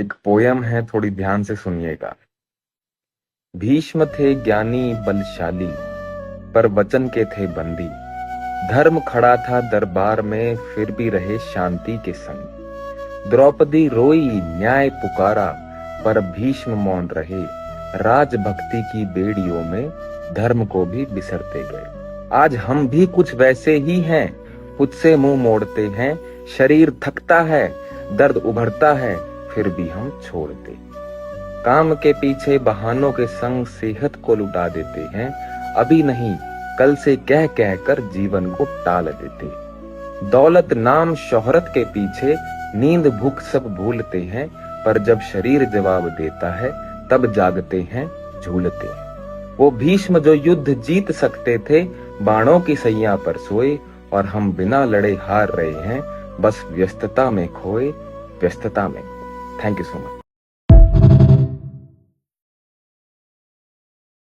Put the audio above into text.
एक पोयम है, थोड़ी ध्यान से सुनिएगा। भीष्म थे ज्ञानी बलशाली, पर वचन के थे बंदी। धर्म खड़ा था दरबार में, फिर भी रहे शांति के संग। द्रौपदी रोई न्याय पुकारा, पर भीष्म मौन रहे। राजभक्ति की बेड़ियों में धर्म को भी बिसरते गए। आज हम भी कुछ वैसे ही हैं, खुद से मुंह मोड़ते हैं। शरीर थकता है, दर्द उभरता है, फिर भी हम छोड़ते। काम के पीछे बहानों के संग सेहत को लुटा देते हैं। अभी नहीं, कल से कह कह कर जीवन को टाल देते। दौलत नाम शोहरत के पीछे नींद भूख सब भूलते हैं। पर जब शरीर जवाब देता है, तब जागते हैं, झूलते हैं। वो भीष्म जो युद्ध जीत सकते थे, बाणों की सैया पर सोए। और हम बिना लड़े हार रहे हैं, बस व्यस्तता में खोए, व्यस्तता में। Thank you so much.